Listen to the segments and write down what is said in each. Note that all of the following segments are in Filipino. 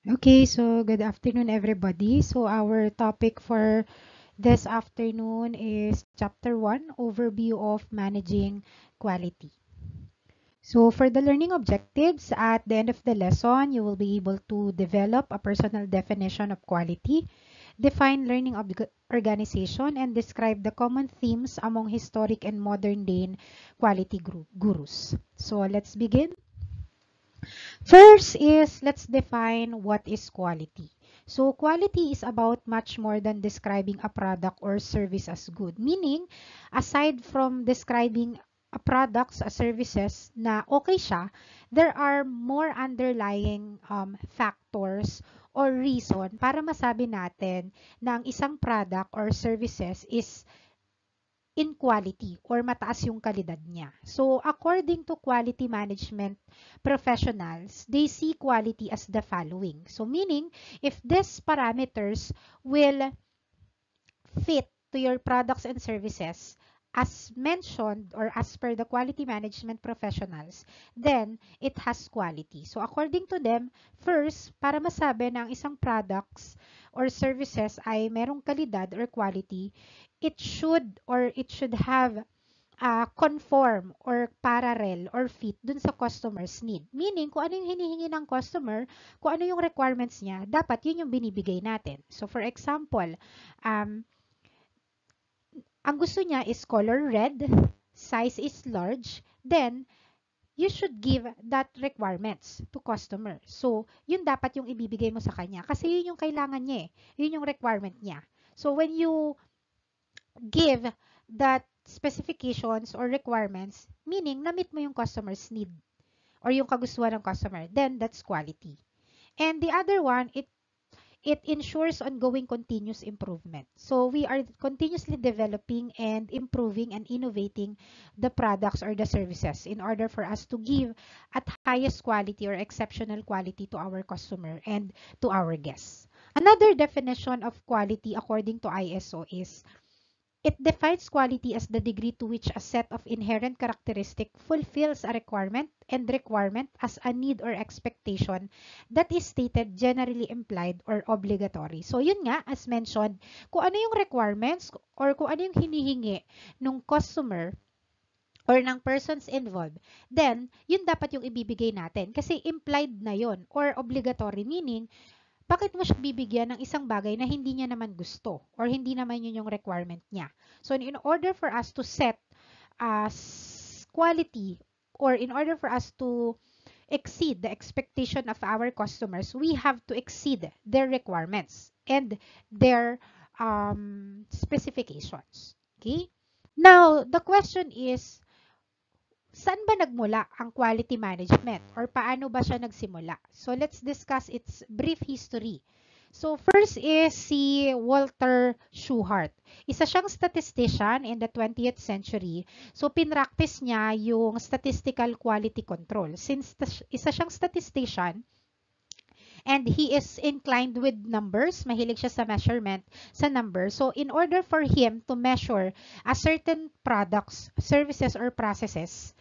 Okay, so good afternoon, everybody. So our topic for this afternoon is Chapter 1, Overview of Managing Quality. So for the learning objectives, at the end of the lesson, you will be able to develop a personal definition of quality, define learning organization, and describe the common themes among historic and modern day quality gurus. So let's begin. First is let's define what is quality. So quality is about much more than describing a product or service as good. Meaning, aside from describing a products, a services na okay siya, there are more underlying factors or reason para masabi natin na ang isang product or services is in quality or mataas yung kalidad niya. So, according to quality management professionals, they see quality as the following. So, meaning, if these parameters will fit to your products and services, as mentioned or as per the quality management professionals, then it has quality. So, according to them, first, para masabi na ang isang products or services ay merong kalidad or quality, it should have conform or parallel or fit dun sa customer's need. Meaning, kung ano yung hinihingi ng customer, kung ano yung requirements niya, dapat yun yung binibigay natin. So, for example, um, ang gusto niya is color red, size is large, then you should give that requirements to customer. So, yun dapat yung ibibigay mo sa kanya kasi yun yung kailangan niya eh. Yun yung requirement niya. So, when you give that specifications or requirements, meaning na-meet mo yung customer's need or yung kagustuhan ng customer, then that's quality. And the other one, it ensures ongoing continuous improvement. So we are continuously developing and improving and innovating the products or the services in order for us to give at highest quality or exceptional quality to our customer and to our guests. Another definition of quality according to ISO is it defines quality as the degree to which a set of inherent characteristics fulfills a requirement as a need or expectation that is stated, generally implied, or obligatory. So, yun nga, as mentioned, kung ano yung requirements or kung ano yung hinihingi ng customer or ng persons involved, then, yun dapat yung ibibigay natin. Kasi implied na yun or obligatory, meaning, bakit mo siya bibigyan ng isang bagay na hindi niya naman gusto or hindi naman yun yung requirement niya. So, in order for us to set quality or in order for us to exceed the expectation of our customers, we have to exceed their requirements and their specifications. Okay? Now, the question is, saan ba nagmula ang quality management or paano ba siya nagsimula? So let's discuss its brief history. So first is si Walter Shewhart. Isa siyang statistician in the 20th century. So pinractice niya yung statistical quality control. Since isa siyang statistician, and he is inclined with numbers, mahilig siya sa measurement, sa numbers. So, in order for him to measure a certain products, services, or processes,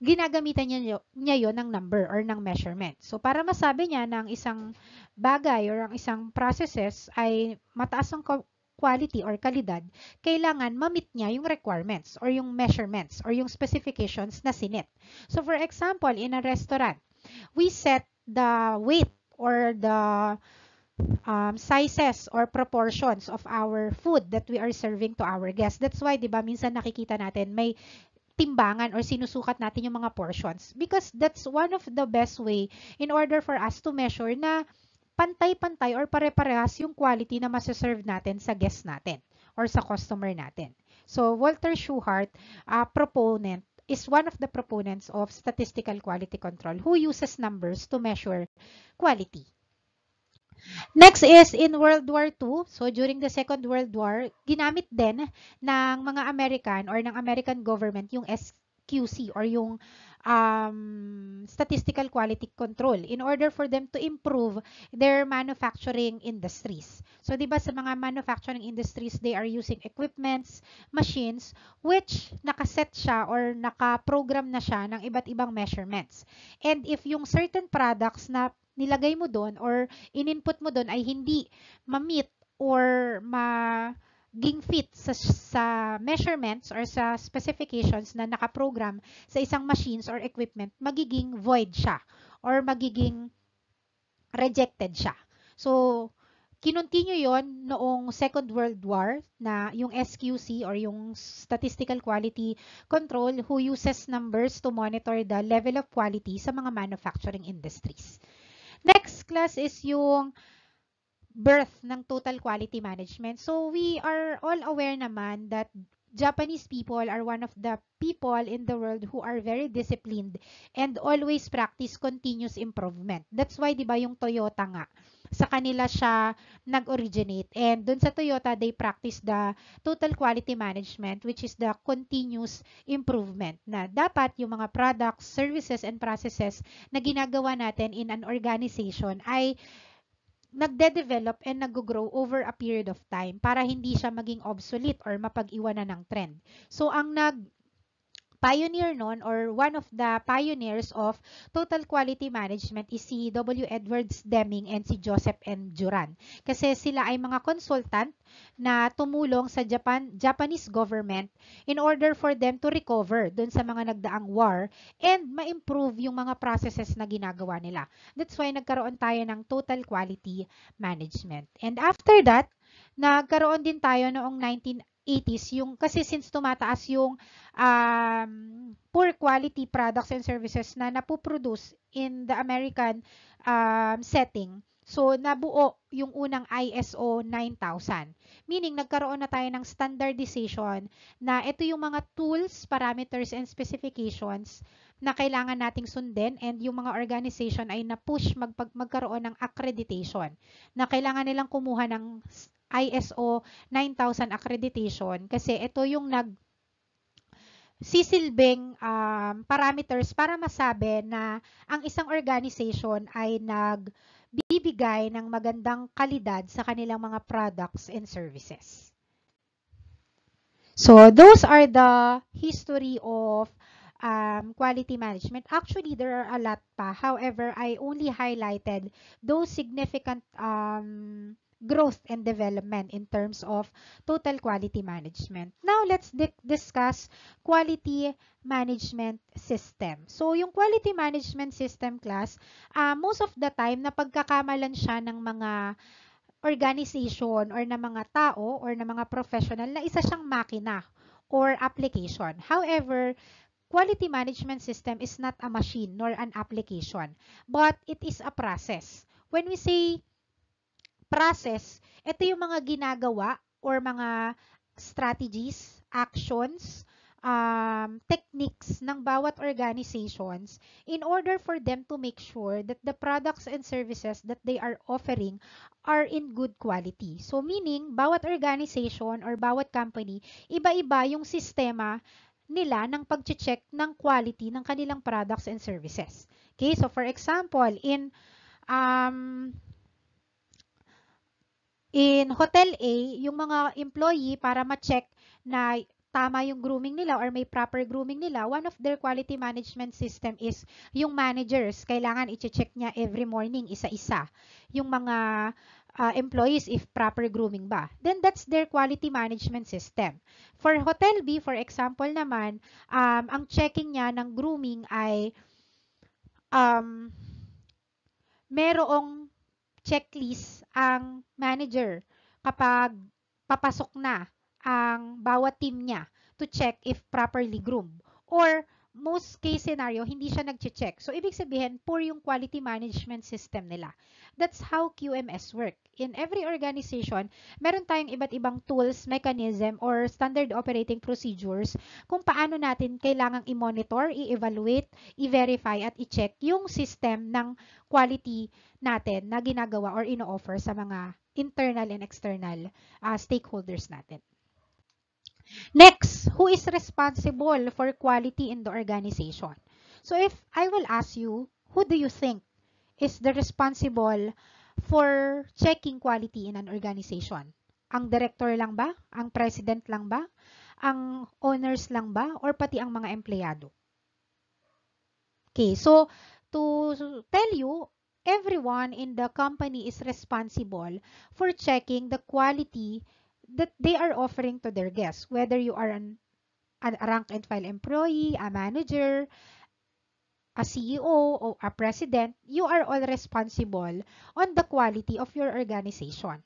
ginagamitan niya yon ng number or ng measurement. So, para masabi niya na ang isang bagay or ang isang processes ay mataas ang quality or kalidad, kailangan ma-meet niya yung requirements or yung measurements or yung specifications na sinet. So, for example, in a restaurant, we set the weight or the sizes or proportions of our food that we are serving to our guests. That's why, di ba, minsan nakikita natin may timbangan or sinusukat natin yung mga portions because that's one of the best way in order for us to measure na pantay-pantay or pare-parehas yung quality na masaserve natin sa guest natin or sa customer natin. So, Walter Shewhart, proponent, is one of the proponents of statistical quality control who uses numbers to measure quality. Next is in World War II. So, during the Second World War, ginamit din ng mga American or ng American government yung SQC or yung statistical quality control in order for them to improve their manufacturing industries. So, di ba sa mga manufacturing industries, they are using equipments, machines, which nakaset siya or naka-program na siya ng iba't ibang measurements. And if yung certain products na nilagay mo doon or in-input mo doon ay hindi ma-meet or maging fit sa measurements or sa specifications na nakaprogram sa isang machines or equipment, magiging void siya or magiging rejected siya. So, kinontinue yon noong Second World War na yung SQC or yung Statistical Quality Control who uses numbers to monitor the level of quality sa mga manufacturing industries. Next class is yung birth ng total quality management. So we are all aware naman that Japanese people are one of the people in the world who are very disciplined and always practice continuous improvement. That's why 'di ba yung Toyota nga sa kanila siya nag-originate. And dun sa Toyota, they practice the total quality management which is the continuous improvement na dapat yung mga products, services, and processes na ginagawa natin in an organization ay nagde-develop and nag-grow over a period of time para hindi siya maging obsolete or mapag-iwanan ng trend. So, ang pioneer nun or one of the pioneers of total quality management is si W. Edwards Deming and si Joseph N. Juran. Kasi sila ay mga consultant na tumulong sa Japanese government in order for them to recover dun sa mga nagdaang war and ma-improve yung mga processes na ginagawa nila. That's why nagkaroon tayo ng total quality management. And after that, nagkaroon din tayo noong 1980s yung kasi since tumataas yung poor quality products and services na napoproduce in the American setting. So, nabuo yung unang ISO 9000. Meaning, nagkaroon na tayo ng standardization na ito yung mga tools, parameters, and specifications na kailangan nating sundin and yung mga organization ay na-push magkaroon ng accreditation na kailangan nilang kumuha ng ISO 9000 accreditation kasi ito yung sisilbing parameters para masabi na ang isang organization ay nagbibigay ng magandang kalidad sa kanilang mga products and services. So, those are the history of quality management. Actually, there are a lot pa. However, I only highlighted those significant growth and development in terms of total quality management. Now, let's discuss quality management system. So, yung quality management system class, most of the time, napagkakamalan siya ng mga organization or ng mga tao or ng mga professional na isa siyang makina or application. However, quality management system is not a machine nor an application, but it is a process. When we say process, ito yung mga ginagawa or mga strategies, actions, techniques ng bawat organizations in order for them to make sure that the products and services that they are offering are in good quality. So meaning, bawat organization or bawat company, iba-iba yung sistema nila ng pag-check ng quality ng kanilang products and services. Okay, so for example, in Hotel A, yung mga employee para ma-check na tama yung grooming nila or may proper grooming nila, one of their quality management system is yung managers. Kailangan i-check niya every morning isa-isa yung mga employees if proper grooming ba. Then that's their quality management system. For Hotel B, for example naman, ang checking niya ng grooming ay merong checklist ang manager kapag papasok na ang bawat team niya to check if properly groomed. Or most case scenario, hindi siya nag-check. So, ibig sabihin, poor yung quality management system nila. That's how QMS work. In every organization, meron tayong iba't ibang tools, mechanism, or standard operating procedures kung paano natin kailangang i-monitor, i-evaluate, i-verify, at i-check yung system ng quality natin na ginagawa or ino-offer sa mga internal and external stakeholders natin. Next, who is responsible for quality in the organization? So if I will ask you, who do you think is the responsible for checking quality in an organization? Ang director lang ba? Ang president lang ba? Ang owners lang ba? Or pati ang mga empleyado? Okay, so to tell you, everyone in the company is responsible for checking the quality that they are offering to their guests, whether you are a rank and file employee, a manager, a CEO, or a president, you are all responsible on the quality of your organization.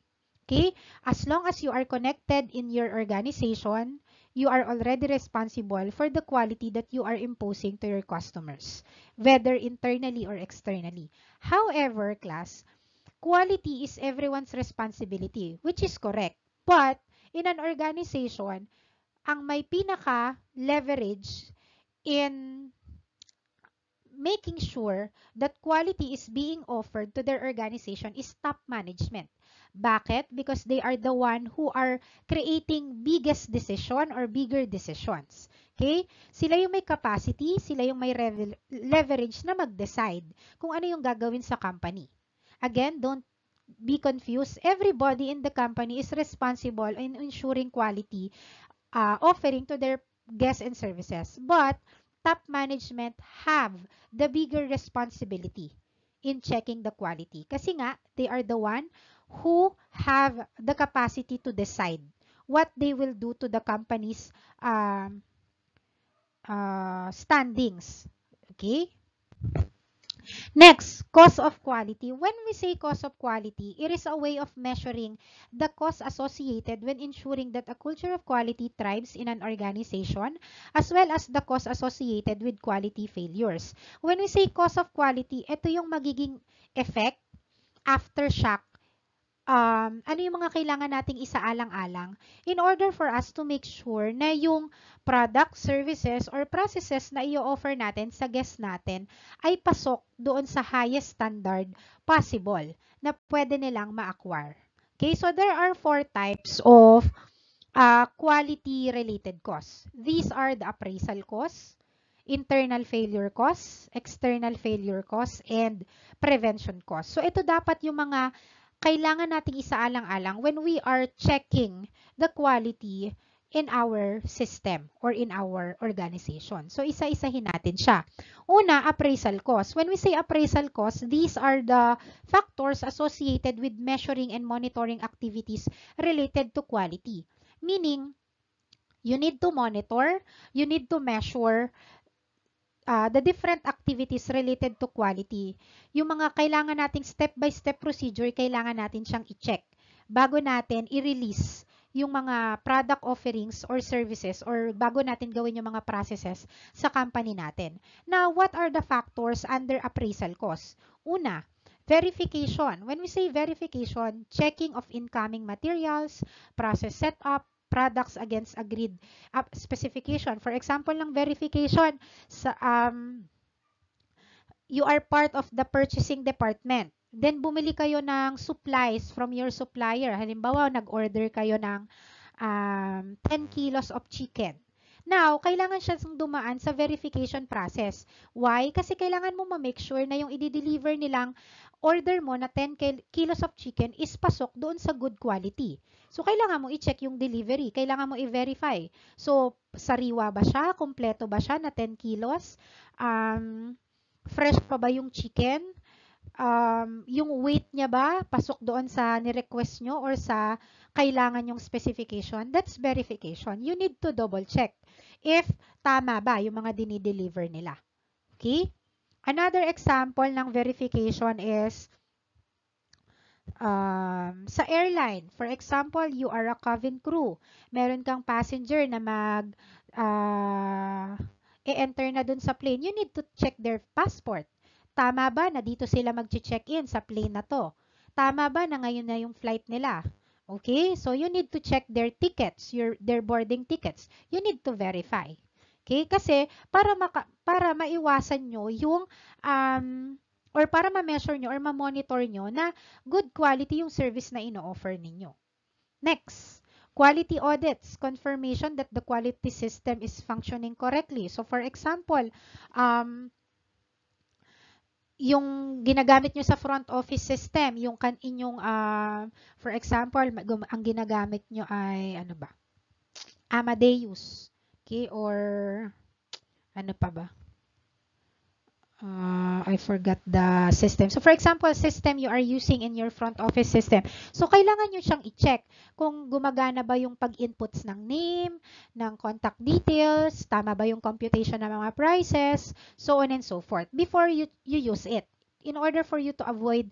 Okay? As long as you are connected in your organization, you are already responsible for the quality that you are imposing to your customers, whether internally or externally. However, class, quality is everyone's responsibility, which is correct. But in an organization, ang may pinaka-leverage in making sure that quality is being offered to their organization is top management. Bakit? Because they are the one who are creating biggest decision or bigger decisions. Okay? Sila yung may capacity, sila yung may leverage na mag-decide kung ano yung gagawin sa company. Again, don't be confused. Everybody in the company is responsible in ensuring quality offering to their guests and services. But top management have the bigger responsibility in checking the quality. Kasi nga, they are the one who have the capacity to decide what they will do to the company's standings. Okay? Next, cost of quality. When we say cost of quality, it is a way of measuring the cost associated when ensuring that a culture of quality thrives in an organization, as well as the cost associated with quality failures. When we say cost of quality, ito yung magiging effect, aftershock, ano yung mga kailangan nating isaalang-alang in order for us to make sure na yung product, services, or processes na i-offer natin sa guest natin ay pasok doon sa highest standard possible na pwede nilang ma-acquire. Okay, so there are 4 types of quality-related costs. These are the appraisal costs, internal failure costs, external failure costs, and prevention costs. So ito dapat yung mga kailangan nating isaalang-alang when we are checking the quality in our system or in our organization. So, isa-isahin natin siya. Una, appraisal cost. When we say appraisal cost, these are the factors associated with measuring and monitoring activities related to quality. Meaning, you need to monitor, you need to measure the different activities related to quality. Yung mga kailangan nating step-by-step procedure, kailangan natin siyang i-check bago natin i-release yung mga product offerings or services or bago natin gawin yung mga processes sa company natin. Now, what are the factors under appraisal cost? Una, verification. When we say verification, checking of incoming materials, process setup, products against agreed specification. For example, ng verification, sa, you are part of the purchasing department. Then, bumili kayo ng supplies from your supplier. Halimbawa, nag-order kayo ng 10 kilos of chicken. Now, kailangan siya dumaan sa verification process. Why? Kasi kailangan mo ma-make sure na yung i-deliver nilang order mo na 10 kilos of chicken is pasok doon sa good quality. So, kailangan mo i-check yung delivery. Kailangan mo i-verify. So, sariwa ba siya? Kompleto ba siya na 10 kilos? Fresh pa ba yung chicken? Yung weight niya ba pasok doon sa ni-request nyo or sa kailangan yung specification? That's verification. You need to double check if tama ba yung mga dinideliver nila. Okay? Another example ng verification is sa airline. For example, you are a cabin crew. Meron kang passenger na e-enter na dun sa plane. You need to check their passport. Tama ba na dito sila mag-check-in sa plane na to? Tama ba na ngayon na yung flight nila? Okay? So, you need to check their tickets, their boarding tickets. You need to verify. Okay? Kasi, para maiwasan nyo yung, or para ma-measure nyo or ma-monitor nyo na good quality yung service na ino-offer ninyo. Next. Quality audits, confirmation that the quality system is functioning correctly. So, for example, yung ginagamit nyo sa front office system, yung inyong, for example, ang ginagamit nyo ay, ano ba? Amadeus. Okay, or, ano pa ba? I forgot the system. So, for example, system you are using in your front office system. So, kailangan nyo siyang i-check kung gumagana ba yung pag-inputs ng name, ng contact details, tama ba yung computation ng mga prices, so on and so forth, before you use it, in order for you to avoid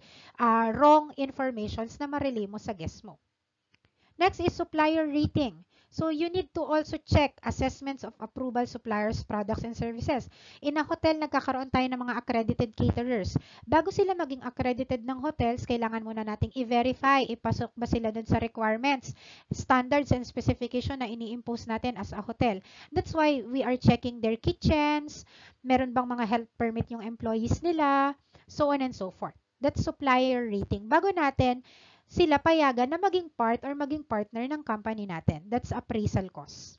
wrong informations na ma-relay mo sa guest mo. Next is supplier rating. So you need to also check assessments of approval suppliers, products, and services. In a hotel, nagkakaroon tayo ng mga accredited caterers. Bago sila maging accredited ng hotels, kailangan muna nating i-verify, ipasok ba sila dun sa requirements, standards, and specification na ini-impose natin as a hotel. That's why we are checking their kitchens, meron bang mga health permit yung employees nila, so on and so forth. That's supplier rating. Bago natin sila payagan na maging part or maging partner ng company natin. That's appraisal cost.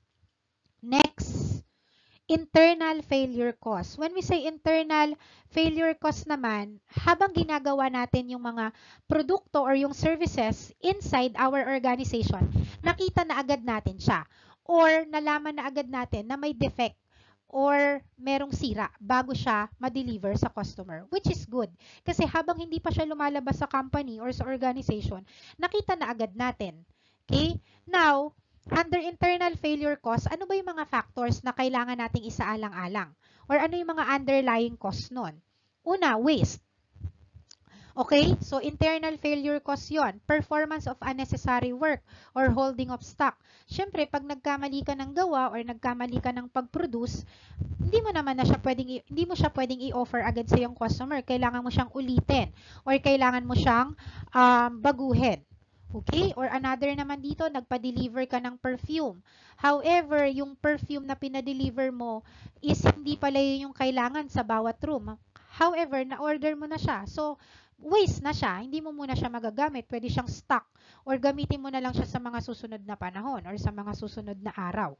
Next, internal failure cost. When we say internal failure cost naman, habang ginagawa natin yung mga produkto or yung services inside our organization, nakita na agad natin siya or nalaman na agad natin na may defect or merong sira bago siya ma-deliver sa customer, which is good. Kasi habang hindi pa siya lumalabas sa company or sa organization, nakita na agad natin. Okay? Now, under internal failure cost, ano ba yung mga factors na kailangan nating isaalang-alang? Or ano yung mga underlying cost nun? Una, waste. Okay? So, internal failure cost yon. Performance of unnecessary work or holding of stock. Siyempre, pag nagkamali ka ng gawa or nagkamali ka ng pag-produce, hindi mo siya pwedeng i-offer agad sa iyong customer. Kailangan mo siyang ulitin or kailangan mo siyang baguhin. Okay? Or another naman dito, nagpa-deliver ka ng perfume. However, yung perfume na pinadeliver mo is hindi pala yun yung kailangan sa bawat room. However, na-order mo na siya. So, waste na siya. Hindi mo muna siya magagamit. Pwede siyang stock or gamitin mo na lang siya sa mga susunod na panahon or sa mga susunod na araw.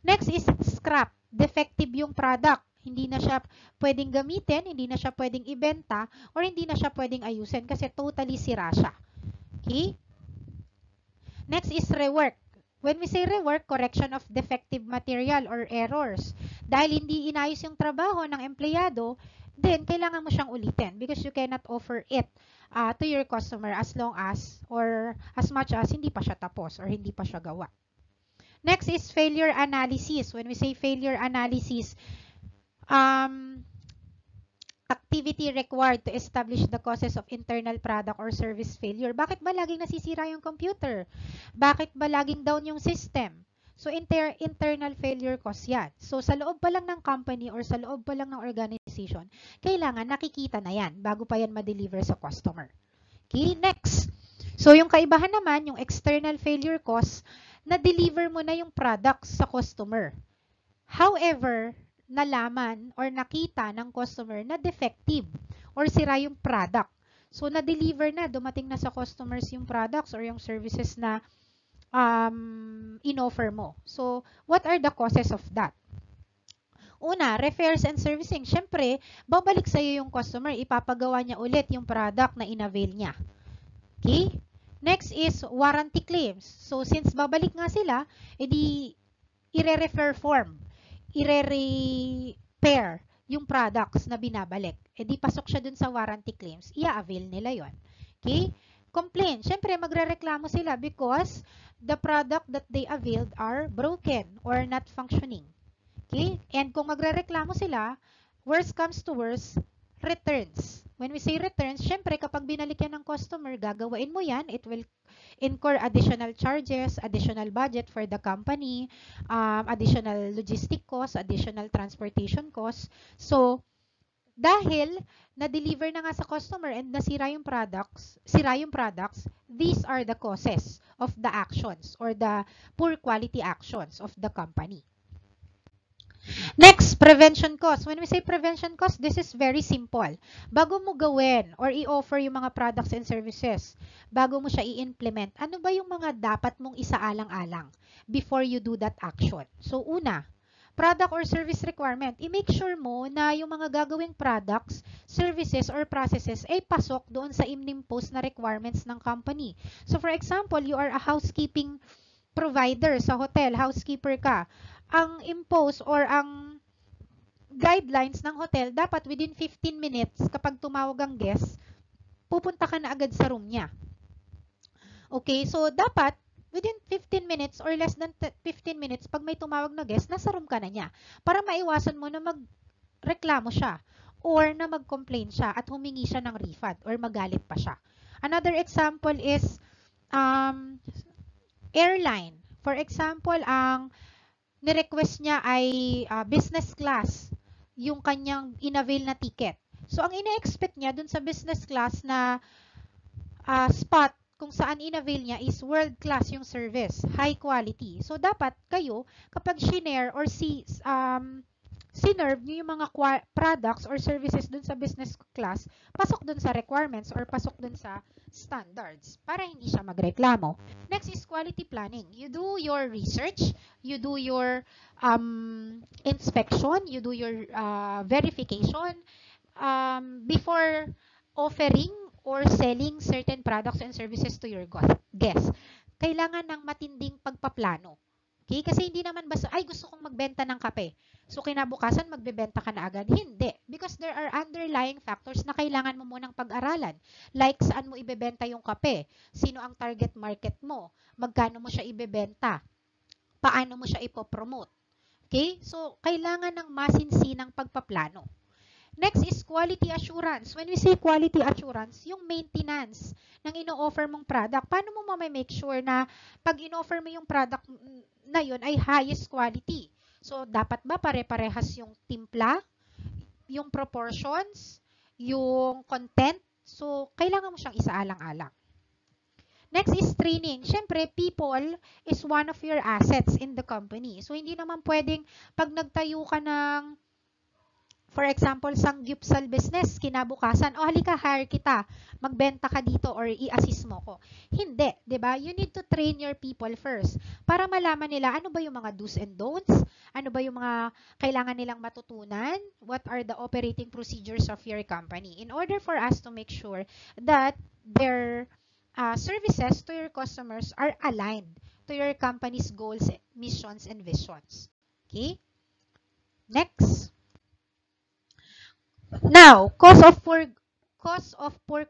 Next is scrap. Defective yung product. Hindi na siya pwedeng gamitin, hindi na siya pwedeng ibenta, or hindi na siya pwedeng ayusin kasi totally sira siya. Okay? Next is rework. When we say rework, correction of defective material or errors. Dahil hindi inayos yung trabaho ng empleyado, then kailangan mo siyang ulitin because you cannot offer it to your customer as long as or as much as hindi pa siya tapos or hindi pa siya gawa. Next is failure analysis. When we say failure analysis, activity required to establish the causes of internal product or service failure. Bakit ba laging nasisira yung computer? Bakit ba laging down yung system? So, internal failure cost yan. So, sa loob pa lang ng company or sa loob pa lang ng organization, kailangan nakikita na yan bago pa yan ma-deliver sa customer. Okay, next. So, yung kaibahan naman, yung external failure cost, na-deliver mo na yung products sa customer. However, nalaman or nakita ng customer na defective or sira yung product. So, na-deliver na, dumating na sa customers yung products or yung services na in-offer mo. So, what are the causes of that? Una, repairs and servicing. Siyempre, babalik sa iyo yung customer, ipapagawa niya ulit yung product na in-avail niya. Okay? Next is warranty claims. So, since babalik nga sila, edi i-refer form, i-repair yung products na binabalik. Edi pasok siya dun sa warranty claims, i-avail nila yon. Okay? Complaint. Siyempre, magrereklamo sila because the product that they availed are broken or not functioning. Okay? And kung magrereklamo sila, worst comes to worst, returns. When we say returns, syempre kapag binalik yan ng customer, gagawain mo yan, it will incur additional charges, additional budget for the company, additional logistic costs, additional transportation costs. So, dahil na-deliver na nga sa customer and nasira yung products, these are the causes of the actions or the poor quality actions of the company. Next, prevention cost. When we say prevention cost, this is very simple. Bago mo gawin or i-offer yung mga products and services, bago mo siya i-implement, ano ba yung mga dapat mong isaalang-alang before you do that action? So, una, product or service requirement, i-make sure mo na yung mga gagawing products, services, or processes ay pasok doon sa inimpose na requirements ng company. So, for example, you are a housekeeping provider sa hotel, housekeeper ka. Ang impose or ang guidelines ng hotel, dapat within 15 minutes, kapag tumawag ang guest, pupunta ka na agad sa room niya. Okay, so dapat within 15 minutes or less than 15 minutes, pag may tumawag na guest, nasa room ka na niya. Para maiwasan mo na magreklamo siya or na mag-complain siya at humingi siya ng refund or magalit pa siya. Another example is airline. For example, ang ni-request niya ay business class, yung kanyang in-avail na ticket. So, ang ina-expect niya dun sa business class na spot kung saan in-avail niya is world class yung service, high quality. So, dapat kayo, kapag shinare or sinerve nyo yung mga products or services dun sa business class, pasok dun sa requirements or pasok dun sa standards para hindi siya magreklamo. Next is quality planning. You do your research, you do your inspection, you do your verification before offering or selling certain products and services to your guests. Kailangan ng matinding pagpaplano. Okay? Kasi hindi naman basta, ay gusto kong magbenta ng kape. So, kinabukasan, magbebenta ka na agad. Hindi. Because there are underlying factors na kailangan mo munang pag-aralan. Like, saan mo ibebenta yung kape? Sino ang target market mo? Magkano mo siya ibebenta? Paano mo siya ipopromote? Okay? So, kailangan ng masinsinang pagpaplano. Next is quality assurance. When we say quality assurance, yung maintenance ng ino-offer mong product, paano mo make sure na pag ino-offer mo yung product na yun ay highest quality? So, dapat ba pare-parehas yung timpla, yung proportions, yung content? So, kailangan mo siyang isaalang-alang. Next is training. Siyempre, people is one of your assets in the company. So, hindi naman pwedeng pag nagtayo ka ng, for example, sanggupsal business, kinabukasan, halika, hire kita, magbenta ka dito or i-assist mo ko. Hindi, 'di ba? You need to train your people first para malaman nila ano ba yung mga do's and don'ts, ano ba yung mga kailangan nilang matutunan, what are the operating procedures of your company in order for us to make sure that their services to your customers are aligned to your company's goals, missions, and visions. Okay? Next. Now, cause of poor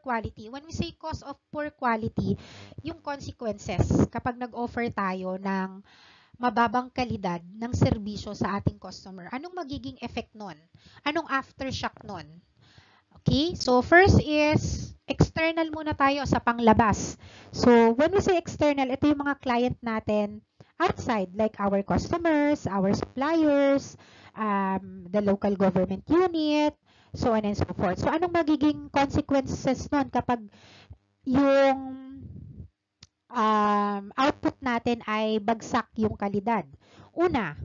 quality. When we say cause of poor quality, yung consequences kapag nag-offer tayo ng mababang kalidad ng serbisyo sa ating customer. Anong magiging effect nun? Anong aftershock nun? Okay? So, first is external muna tayo sa panglabas. So, when we say external, ito yung mga client natin outside, like our customers, our suppliers, the local government unit, so on and so forth. So, anong magiging consequences nun kapag yung output natin ay bagsak yung kalidad? Una,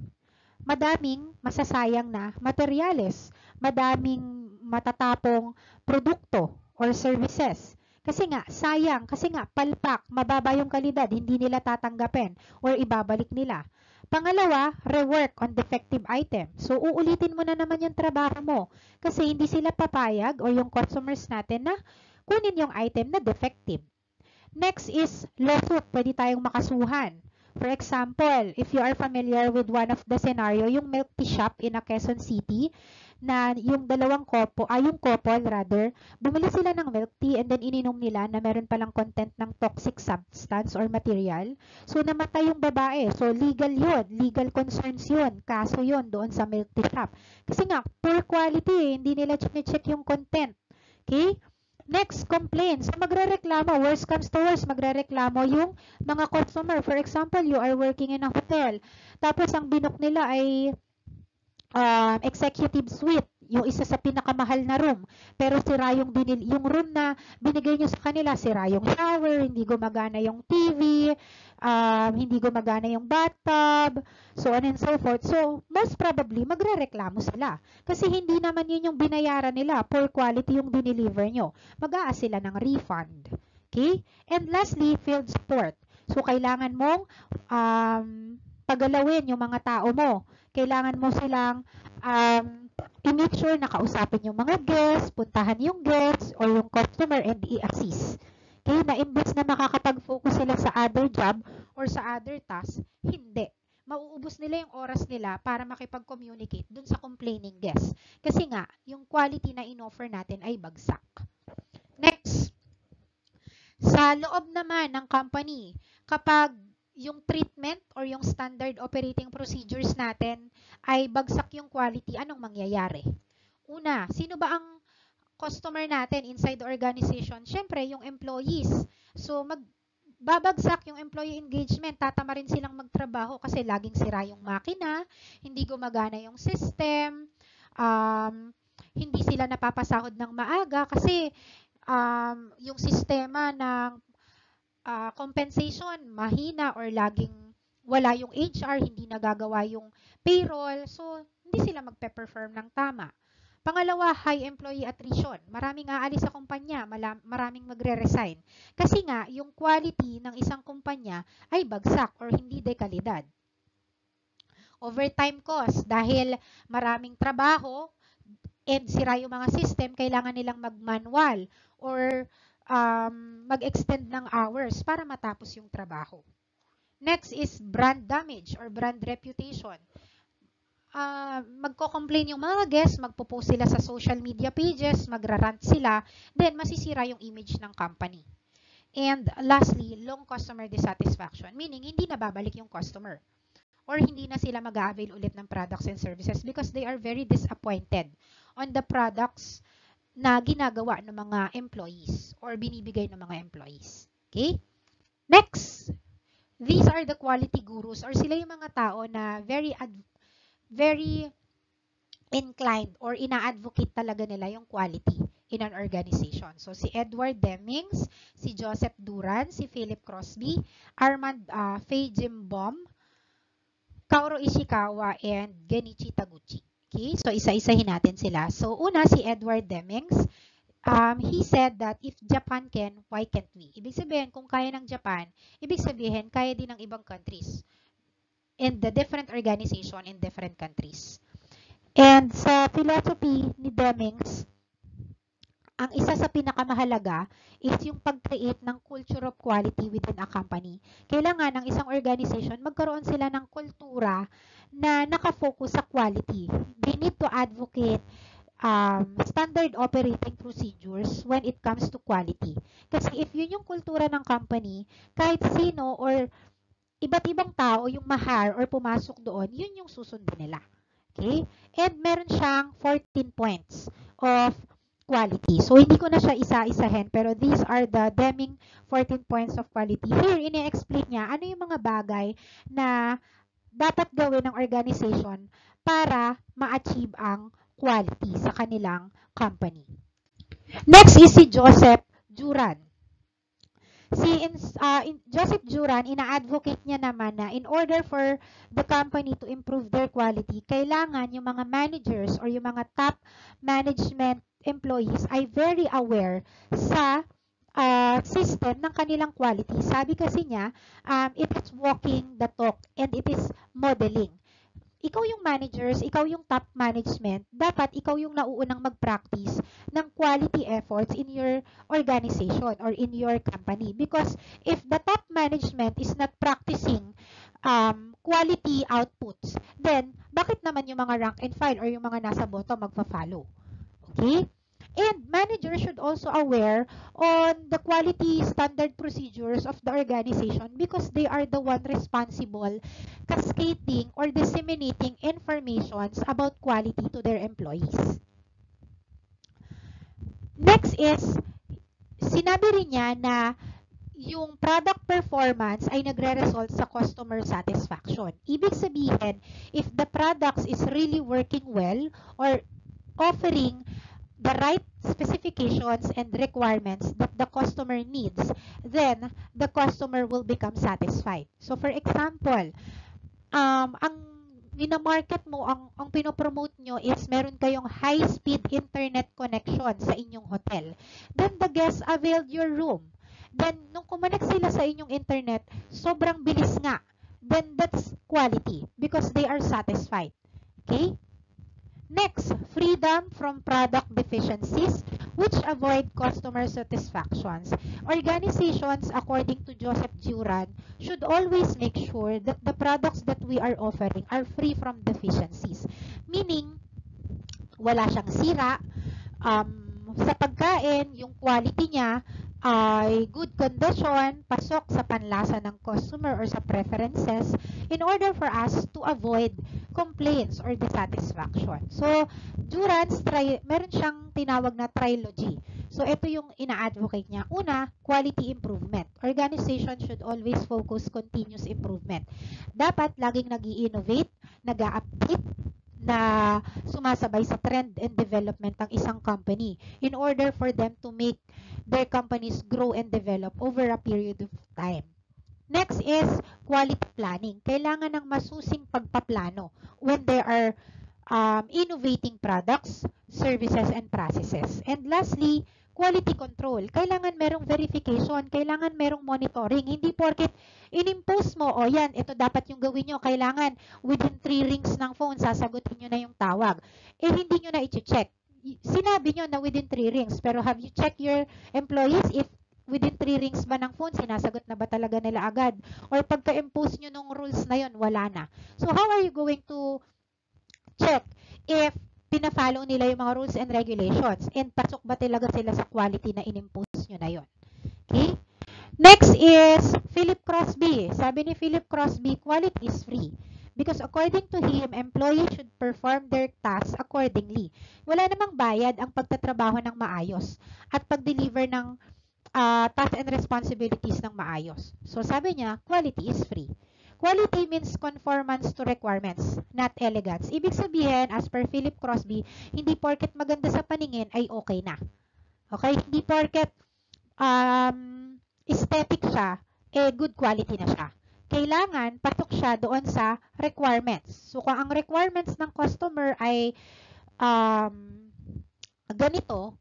madaming masasayang na materyales, madaming matatapong produkto or services. Kasi nga, sayang, kasi nga, palpak, mababa yung kalidad, hindi nila tatanggapin or ibabalik nila. Pangalawa, rework on defective item. So, uulitin mo na naman yung trabaho mo kasi hindi sila papayag o yung customers natin na kunin yung item na defective. Next is lawsuit. Pwede tayong makasuhan. For example, if you are familiar with one of the scenario, yung milk tea shop in a Quezon City, na yung yung couple rather, bumili sila ng milk tea and then ininom nila na meron palang content ng toxic substance or material. So, namatay yung babae. So, legal yun. Legal concerns yun. Kaso yun doon sa milk tea shop. Kasi nga, poor quality. Hindi nila check yung content. Okay? Next, complaints. So, magrereklamo. Worst comes to worst, magrereklamo yung mga customer. For example, you are working in a hotel. Tapos, ang binook nila ay executive suite, yung isa sa pinakamahal na room. Pero sira yung room na binigay nyo sa kanila, sira yung shower, hindi gumagana yung TV, hindi gumagana yung bathtub, so on and so forth. So, most probably, magrereklamo sila. Kasi hindi naman yun yung binayaran nila. Poor quality yung dineliver nyo. Mag-aas sila ng refund. Okay? And lastly, field support. So, kailangan mong pagalawin yung mga tao mo. Kailangan mo silang i-make sure na kausapin yung mga guests, puntahan yung guests or yung customer and i-assist. Okay, na imbes na makakapag-focus sila sa other job or sa other task, hindi. mauubos nila yung oras nila para makipag-communicate dun sa complaining guest. Kasi nga, yung quality na in-offer natin ay bagsak. Next, sa loob naman ng company, kapag yung treatment or yung standard operating procedures natin ay bagsak yung quality, anong mangyayari? Una, sino ba ang customer natin inside the organization? Siyempre, yung employees. So, babagsak yung employee engagement, tatama rin silang magtrabaho kasi laging sira yung makina, hindi gumagana yung system, hindi sila napapasahod ng maaga kasi yung sistema ng compensation mahina or laging wala yung HR, hindi nagagawa yung payroll, so hindi sila magpe-perform ng tama. Pangalawa, high employee attrition. Maraming aalis sa kumpanya, maraming magre-resign. Kasi nga, yung quality ng isang kumpanya ay bagsak or hindi de kalidad. Overtime cost, dahil maraming trabaho and sira yung mga system, kailangan nilang mag-manual or mag-extend ng hours para matapos yung trabaho. Next is brand damage or brand reputation. Magko-complain yung mga guests, magpo-post sila sa social media pages, magra-rant sila, then masisira yung image ng company. And lastly, long customer dissatisfaction, meaning hindi na babalik yung customer or hindi na sila mag-a-avail ulit ng products and services because they are very disappointed on the products na ginagawa ng mga employees or binibigay ng mga employees. Okay? Next, these are the quality gurus or sila yung mga tao na very inclined or ina-advocate talaga nila yung quality in an organization. So, si Edward Demings, si Joseph Duran, si Philip Crosby, Armand Feigenbaum, Kaoru Ishikawa, and Genichi Taguchi. Okay, so isa-isahin natin sila. So, una si Edward Demings. He said that if Japan can, why can't we? Ibig sabihin, kung kaya ng Japan, ibig sabihin, kaya din ng ibang countries in the different organization in different countries. And sa philosophy ni Demings, ang isa sa pinakamahalaga is yung pag-create ng culture of quality within a company. Kailangan ng isang organization magkaroon sila ng kultura na nakafocus sa quality. They need to advocate standard operating procedures when it comes to quality. Kasi if yun yung kultura ng company, kahit sino or iba't ibang tao yung mahar or pumasok doon, yun yung susundin nila. Okay? And meron siyang 14 points of quality. So, hindi ko na siya isa-isahin, pero these are the Deming 14 points of quality. Here, ini-explain niya ano yung mga bagay na dapat gawin ng organization para ma-achieve ang quality sa kanilang company. Next is si Joseph Juran. Joseph Juran, ina-advocate niya naman na in order for the company to improve their quality, kailangan yung mga managers or yung mga top management employees ay very aware sa system ng kanilang quality. Sabi kasi niya, it is walking the talk and it is modeling. Ikaw yung managers, ikaw yung top management, dapat ikaw yung nauunang mag-practice ng quality efforts in your organization or in your company. Because if the top management is not practicing quality outputs, then bakit naman yung mga rank and file or yung mga nasa bottom magpa-follow? Okay? And managers should also aware on the quality standard procedures of the organization because they are the one responsible cascading or disseminating informations about quality to their employees. Next is, sinabi rin niya na yung product performance ay nagre-result sa customer satisfaction. Ibig sabihin, if the products is really working well or offering the right specifications and requirements that the customer needs, then the customer will become satisfied. So for example, ang minamarket mo, ang pinopromote nyo is meron kayong high-speed internet connection sa inyong hotel. Then the guests availed your room. Then nung kumonect sila sa inyong internet, sobrang bilis nga. Then that's quality because they are satisfied. Okay? Next, freedom from product deficiencies which avoid customer satisfactions. Organizations, according to Joseph Juran, should always make sure that the products that we are offering are free from deficiencies. Meaning, wala siyang sira, sa pagkain, yung quality niya ay good condition, pasok sa panlasa ng customer or sa preferences in order for us to avoid complaints or dissatisfaction. So, Durance, meron siyang tinawag na trilogy. So, ito yung ina-advocate niya. Una, quality improvement. Organization should always focus continuous improvement. Dapat laging nag-i-innovate, nag-a-update, na sumasabay sa trend and development ng isang company in order for them to make their companies grow and develop over a period of time. Next is quality planning. Kailangan ng masusing pagpaplano when there are innovating products, services, and processes. And lastly, quality control. Kailangan merong verification, kailangan merong monitoring. Hindi porket in-impose mo, o yan, ito dapat yung gawin nyo. Kailangan within 3 rings ng phone, sasagutin nyo na yung tawag. Eh, hindi nyo na i-check. Sinabi nyo na within 3 rings, pero have you checked your employees if within 3 rings ba ng phone, sinasagot na ba talaga nila agad? Or pagka-impose nyo nung rules na yon, wala na. So, how are you going to check if pina-follow nila yung mga rules and regulations and pasok ba talaga sila sa quality na in-impose nyo na yon? Okay? Next is Philip Crosby. Sabi ni Philip Crosby, quality is free. Because according to him, employees should perform their tasks accordingly. Wala namang bayad ang pagtatrabaho ng maayos at pag-deliver ng tasks and responsibilities ng maayos. So sabi niya, quality is free. Quality means conformance to requirements, not elegance. Ibig sabihin, as per Philip Crosby, hindi porket maganda sa paningin ay okay na. Okay? Hindi porket aesthetic siya, eh good quality na siya. Kailangan pasok siya doon sa requirements. So kung ang requirements ng customer ay ganito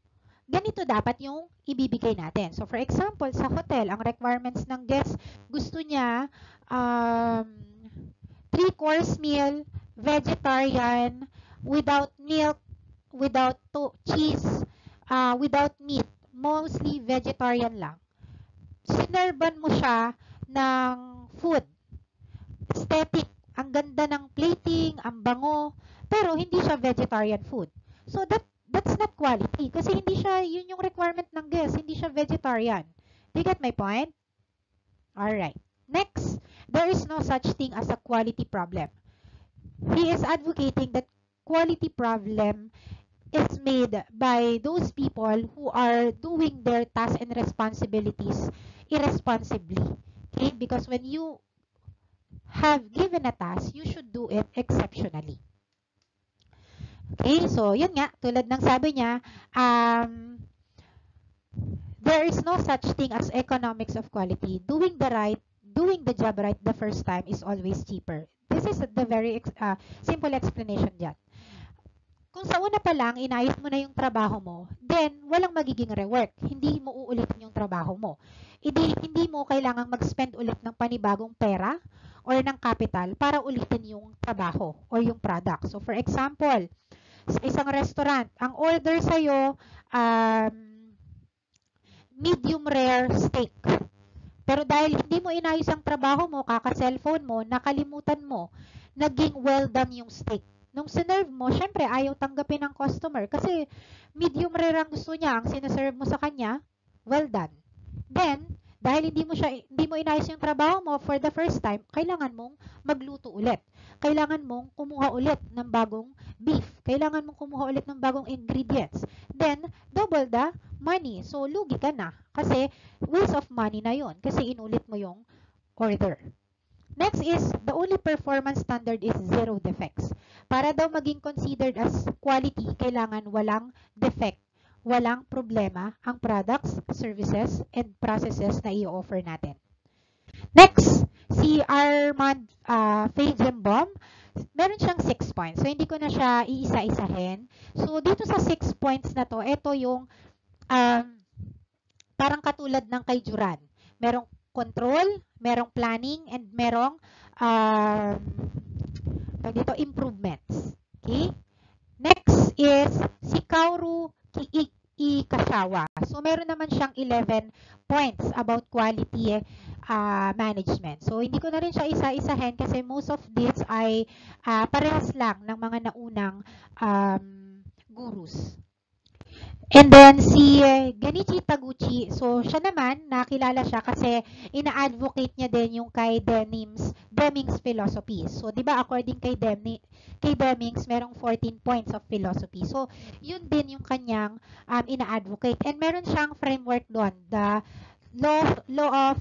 dapat yung ibibigay natin. So, for example, sa hotel, ang requirements ng guest, gusto niya 3-course meal, vegetarian, without milk, without cheese, without meat. Mostly vegetarian lang. Sinerban mo siya ng food. Aesthetic. Ang ganda ng plating, ang bango, pero hindi siya vegetarian food. So, that's not quality kasi hindi siya, yun yung requirement ng guest, hindi siya vegetarian. Do you get my point? Alright. Next, there is no such thing as a quality problem. He is advocating that quality problem is made by those people who are doing their tasks and responsibilities irresponsibly. Okay? Because when you have given a task, you should do it exceptionally. Okay, so yun nga, tulad ng sabi niya, there is no such thing as economics of quality. Doing the job right the first time is always cheaper. This is the very simple explanation dyan. Kung sa una pa lang, inayos mo na yung trabaho mo, then walang magiging rework. Hindi mo uulitin yung trabaho mo. Hindi mo kailangang mag-spend ulit ng panibagong pera or ng capital para ulitin yung trabaho or yung product. So, for example, sa isang restaurant, ang order sa'yo, medium rare steak. Pero dahil hindi mo inayos ang trabaho mo, kaka-cellphone mo, nakalimutan mo, naging well done yung steak. Nung sinerve mo, syempre ayaw tanggapin ng customer kasi medium rare ang gusto niya, ang sineserve mo sa kanya, well done. Then, dahil hindi mo inayos yung trabaho mo for the first time, kailangan mong magluto ulit. Kailangan mong kumuha ulit ng bagong beef. Kailangan mong kumuha ulit ng bagong ingredients. Then, double the money. So, lugi ka na. Kasi, waste of money na yon. Kasi inulit mo yung order. Next is, the only performance standard is 0 defects. Para daw maging considered as quality, kailangan walang defect, walang problema ang products, services, and processes na i-offer natin. Next, si Armand Feigenbaum, meron siyang 6 points. So, hindi ko na siya iisa-isahin. So, dito sa 6 points na to, ito yung parang katulad ng kay Juran. Merong control, merong planning, and merong dito, improvements. Okay? Next, is si Kaoru Kashawa. So, meron naman siyang 11 points about quality management. So, hindi ko na rin siya isa-isahin kasi most of this ay parehas lang ng mga naunang gurus. And then si Genichi Taguchi, so siya naman, nakilala siya kasi ina-advocate niya din yung kay Deming's philosophy. So, di ba, according kay Deming's, merong 14 points of philosophy. So, yun din yung kanyang ina-advocate. And meron siyang framework doon, the law of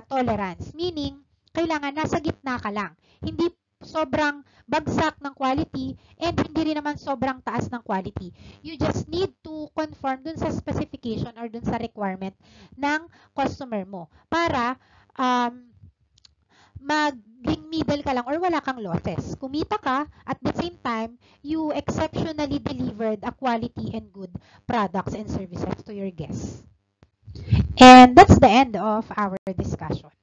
tolerance. Meaning, kailangan nasa gitna ka lang. Hindi sobrang bagsak ng quality and hindi rin naman sobrang taas ng quality. You just need to conform dun sa specification or dun sa requirement ng customer mo para maging middle ka lang or wala kang losses. Kumita ka, at the same time, you exceptionally delivered a quality and good products and services to your guests. And that's the end of our discussion.